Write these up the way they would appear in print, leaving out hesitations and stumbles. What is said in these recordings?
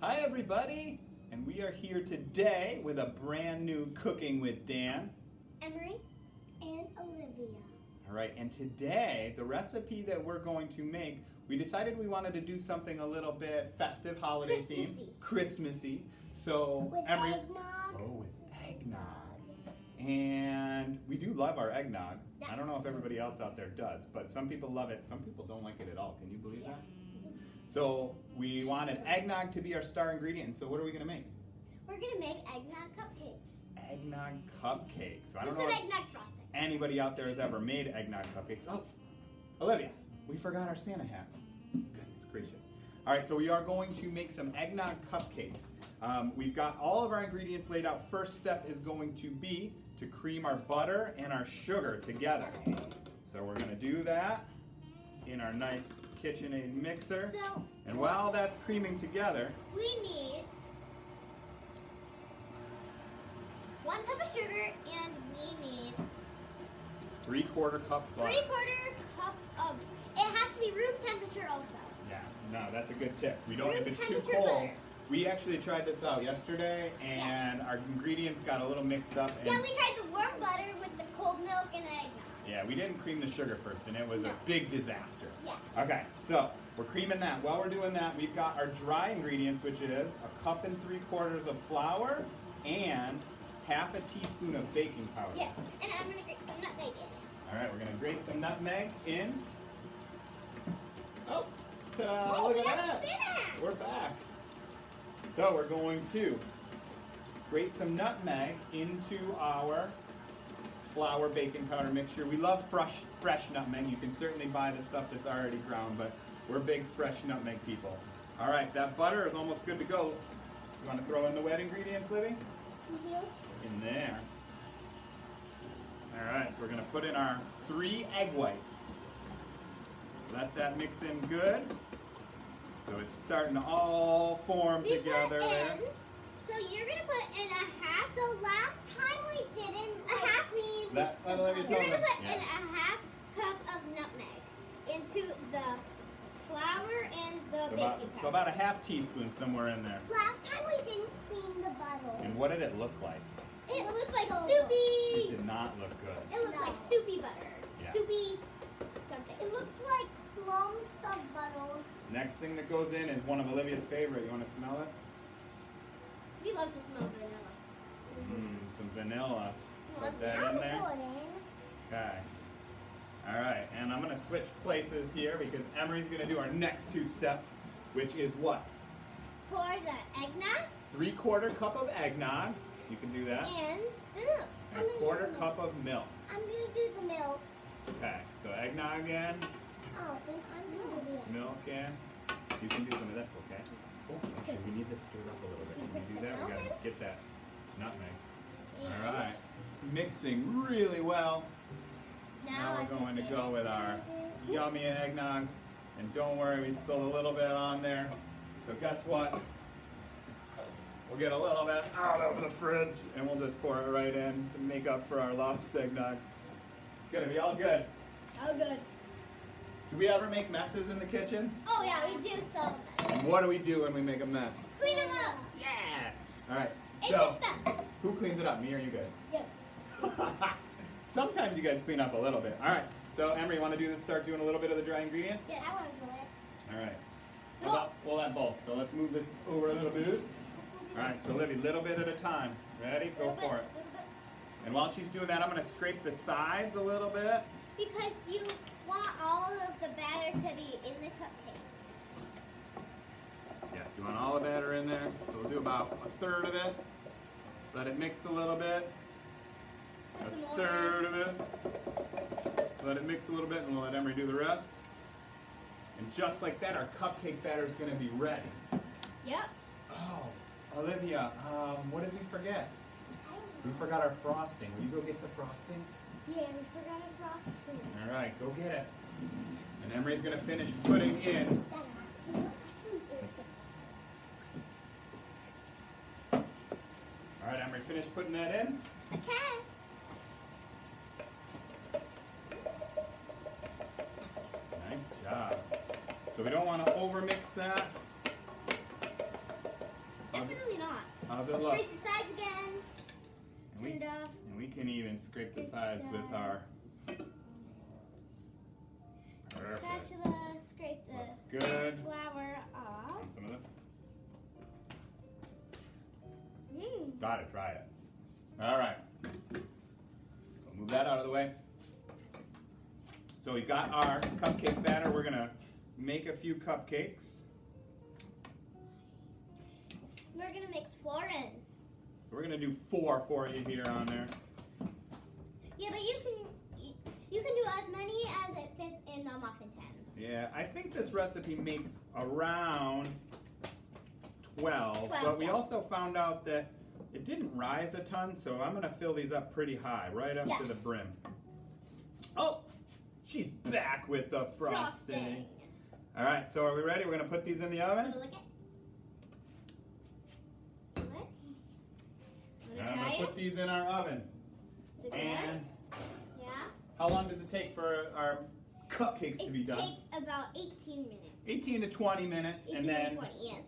Hi everybody, and we are here today with a brand new Cooking with Dan. Emery and Olivia. All right, and today the recipe that we're going to make, we decided we wanted to do something a little bit festive, holiday themed, Christmassy. So With Emery, eggnog. oh, with eggnog. And we do love our eggnog. Yes. I don't know if everybody else out there does, but some people love it, some people don't like it at all. Can you believe that? So we wanted eggnog to be our star ingredient. So what are we gonna make? We're gonna make eggnog cupcakes. Eggnog cupcakes. So I don't With know some if eggnog frosting. anybody out there has ever made eggnog cupcakes. Oh, Olivia, we forgot our Santa hat. Goodness gracious. All right, so we are going to make some eggnog cupcakes. We've got all of our ingredients laid out. First step is going to be to cream our butter and our sugar together. So we're gonna do that in our nice KitchenAid mixer. So, And while that's creaming together, we need 1 cup of sugar and we need 3/4 cup butter. 3/4 cup of, it has to be room temperature also. Yeah, no, that's a good tip. We don't, Room if it's too temperature cold. butter. We actually tried this out yesterday and our ingredients got a little mixed up. And Yeah, we tried the warm butter with the cold milk and the eggnog. yeah, we didn't cream the sugar first and it was a big disaster. Yes. Okay, so we're creaming that. While we're doing that, we've got our dry ingredients, which is 1 cup and 3/4 of flour and 1/2 teaspoon of baking powder. Yes, and I'm gonna grate some nutmeg in. All right, we're gonna grate some nutmeg in. Oh, ta-da, Oh, look at we have that. Santa hats. We're back. So we're going to grate some nutmeg into our flour baking powder mixture. We love fresh nutmeg. You can certainly buy the stuff that's already ground, but we're big fresh nutmeg people. All right, that butter is almost good to go. You want to throw in the wet ingredients, Libby? In there. All right, so we're going to put in our 3 egg whites. Let that mix in good. So it's starting to all form We together put there. in, so you're gonna put in a half. So last time we didn't. A half means. Let Olivia You're tell gonna them. put Yeah. in a half cup of nutmeg into the flour and the baking So powder. about a 1/2 teaspoon somewhere in there. Last time we didn't clean the bottle. And what did it look like? It looks like It soupy. did not look good. It looks like soupy butter. Yeah. Soupy something. It looks like lumps of butter. Next thing that goes in is one of Olivia's favorite. You want to smell it? We love to smell vanilla. Some vanilla. Put that in there. Okay. All right, and I'm gonna switch places here because Emery's gonna do our next 2 steps, which is what? Pour the eggnog 3/4 cup of eggnog. You can do that. and the milk. And 1/4 cup of milk. I'm gonna do the milk. Okay, so eggnog in, Oh, then I'm gonna do it. milk in. You can do some of this, okay? Oh, actually, we need this stirred up a little bit. Can we do that? We gotta get that nutmeg. All right, it's mixing really well. Now we're going to go with our yummy eggnog. And don't worry, we spilled a little bit on there. So guess what? We'll get a little bit out of the fridge and we'll just pour it right in to make up for our lost eggnog. It's gonna be all good. Oh, good. Do we ever make messes in the kitchen? Oh, yeah, we do some. And what do we do when we make a mess? Clean them up. Yeah! All right, And so mix them. who cleans it up, me or you guys? Yep. Sometimes you guys clean up a little bit. All right, so Emery, you want to do this? Start doing a little bit of the dry ingredients? Yeah, I want to do it. All right. How about, well, that both. So let's move this over a little bit. All right, so Livy, little bit at a time. Ready? Go for it. And while she's doing that, I'm going to scrape the sides a little bit. Because you want all of the batter to be in the cupcakes. Yes, you want all the batter in there. So we'll do about 1/3 of it. Let it mix a little bit. Put some more 1/3 of it. Let it mix a little bit and we'll let Emery do the rest. And just like that, our cupcake batter is going to be ready. Yep. Oh, Olivia, what did we forget? We forgot our frosting. Will you go get the frosting? Yeah, we forgot a frosting. All right, go get it. And Emery's going to finish putting in. All right, Emery, finish putting that in. Okay. Nice job. So we don't want to overmix that. How's it look? Scrape the sides again. Turn it off. And we can even scrape the sides with our perfect. Spatula, scrape the Looks good. flour off. Want some of this? Mmm. Gotta try it. All right. So move that out of the way. So we've got our cupcake batter. We're gonna make a few cupcakes. We're gonna mix 4 in. So we're gonna do 4 for you here on there. Yeah, but you can do as many as it fits in the muffin tins. Yeah, I think this recipe makes around 12, but we also found out that it didn't rise a ton, so I'm gonna fill these up pretty high, right up to the brim. Oh, she's back with the frosting. All right, so are we ready? We're gonna put these in the oven. I'm gonna put these in our oven. Is it and good? Yeah. how long does it take for our cupcakes to be done? It takes about 18 minutes. 18 to 20 minutes, 18 and then to 20, yes.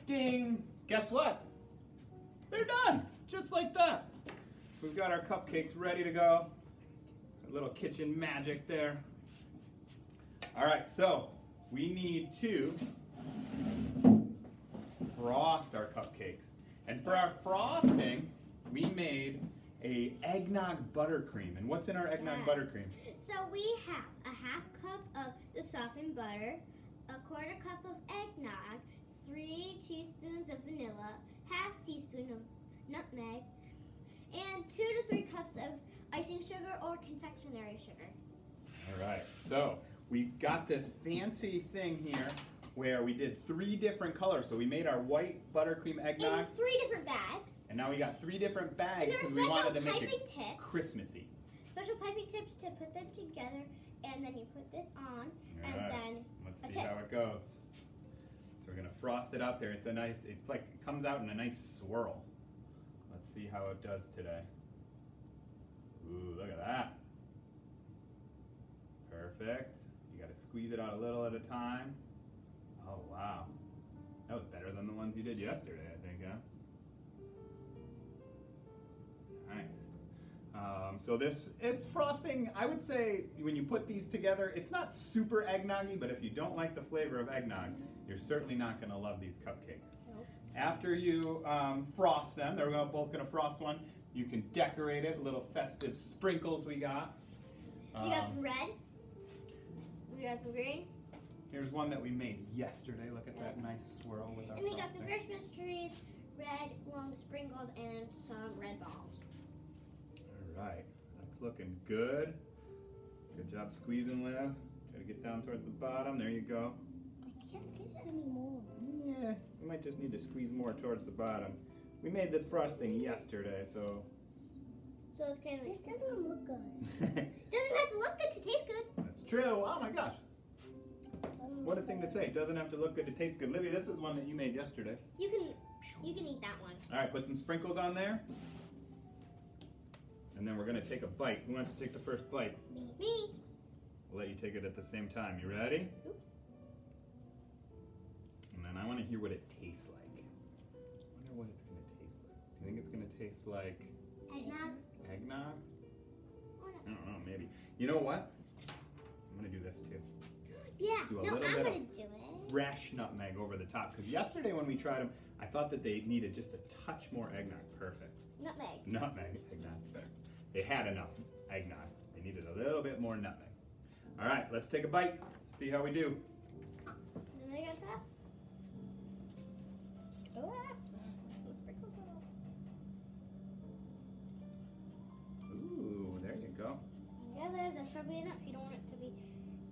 ding! Guess what? They're done, just like that. We've got our cupcakes ready to go. A little kitchen magic there. All right, so we need to frost our cupcakes. And for our frosting, we made a eggnog buttercream. And what's in our eggnog buttercream? So we have a half cup of the softened butter, a quarter cup of eggnog, 3 teaspoons of vanilla, half teaspoon of nutmeg, and 2 to 3 cups of icing sugar or confectionery sugar. All right, so we've got this fancy thing here where we did 3 different colors. So we made our white buttercream eggnog. In 3 different bags. And now we got 3 different bags And because there we are wanted to special make it piping tips. Christmassy. Special piping tips to put them together, and then you put this on, All and right, then let's a see tip. how it goes. So we're gonna frost it out there. It's like it comes out in a nice swirl. Let's see how it does today. Ooh, look at that. Perfect. You gotta squeeze it out a little at a time. Oh, wow. That was better than the ones you did yesterday, I think, huh? Nice. So this is frosting. I would say when you put these together, it's not super eggnoggy, but if you don't like the flavor of eggnog, you're certainly not gonna love these cupcakes. Nope. After you frost them, they're both gonna frost one, you can decorate it, little festive sprinkles we got. You got some red. We got some green. Here's one that we made yesterday. Look at that nice swirl with our And we got some frosting. Christmas trees, red long sprinkles, and some red balls. All right, that's looking good. Good job squeezing, Liv. Try to get down towards the bottom. There you go. I can't get it anymore. Yeah, we might just need to squeeze more towards the bottom. We made this frosting yesterday, so. So it's kind of. This doesn't look good. That's Doesn't have to look good to taste good. true. Oh my gosh. What a thing to say. It doesn't have to look good to taste good. Livy, this is one that you made yesterday. You can eat that one. All right, put some sprinkles on there. And then we're gonna take a bite. Who wants to take the first bite? Me. We'll let you take it at the same time. You ready? Oops. And then I want to hear what it tastes like. I wonder what it's gonna taste like. Do you think it's gonna taste like Eggnog. eggnog? Or not. I don't know, maybe. You know what? I'm gonna do this too. Yeah. Do a No, little I'm bit gonna of do it. Fresh nutmeg over the top. Because yesterday when we tried them, I thought that they needed just a touch more eggnog. Perfect. Nutmeg. Nutmeg, eggnog. They had enough eggnog. They needed a little bit more nutmeg. All right, let's take a bite. See how we do. Nutmeg on top. Oh, some sprinkles on. Ooh, there you go. Yeah, that's probably enough. You don't want it to be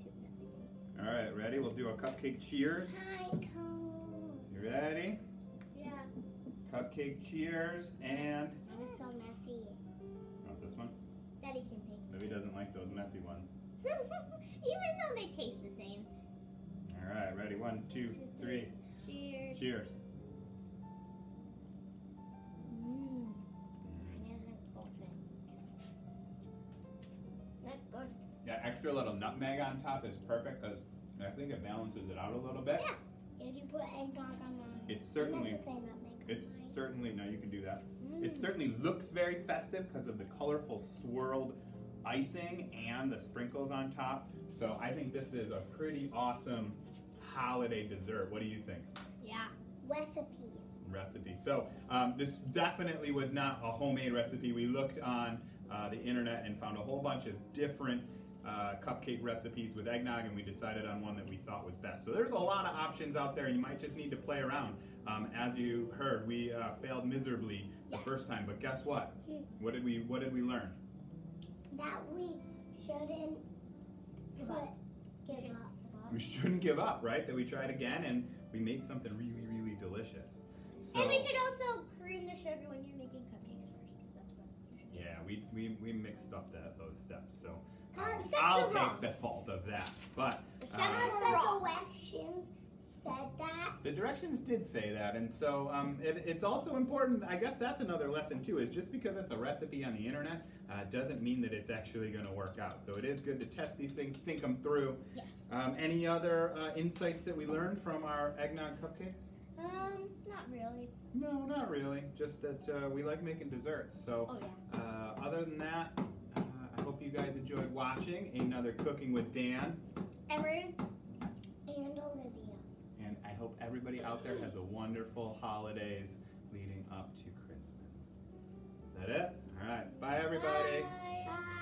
too nutmeg. All right, ready? We'll do a cupcake cheers. Hi, Cole. You ready? Yeah. Cupcake cheers and. And it's so messy. Want this one? Daddy can pick. Maybe doesn't like those messy ones. Even though they taste the same. All right, ready? 1, 2, 3. Cheers. Cheers. Mmm. Mine isn't open. That's good. That extra little nutmeg on top is perfect because I think it balances it out a little bit. Yeah. If you put eggnog on mine. It's certainly. That's the same nutmeg. It's certainly, no, you can do that. It certainly looks very festive because of the colorful swirled icing and the sprinkles on top. So I think this is a pretty awesome holiday dessert. What do you think? Yeah. Recipe. So this definitely was not a homemade recipe. We looked on the internet and found a whole bunch of different cupcake recipes with eggnog, and we decided on one that we thought was best. So there's a lot of options out there, and you might just need to play around. As you heard, we failed miserably the first time, but guess what? What did we learn? That we shouldn't give up. We shouldn't give up, right? That we tried again, and we made something really, really delicious. So, And we should also cream the sugar when you're making cupcakes first. That's what you should do. yeah, we mixed up those steps, so Steps I'll are wrong. take the fault of that. But Steps are wrong. Directions said that. the directions did say that, and so it's also important. I guess that's another lesson too. Is just because it's a recipe on the internet doesn't mean that it's actually going to work out. So it is good to test these things, think them through. Yes. Any other insights that we learned from our eggnog cupcakes? Not really. No, not really. Just that we like making desserts. So Oh yeah. other than that, I hope you guys enjoyed watching another Cooking with Dan. Emery. And Olivia. And I hope everybody out there has a wonderful holidays leading up to Christmas. Is that it? All right. Bye, everybody. Bye.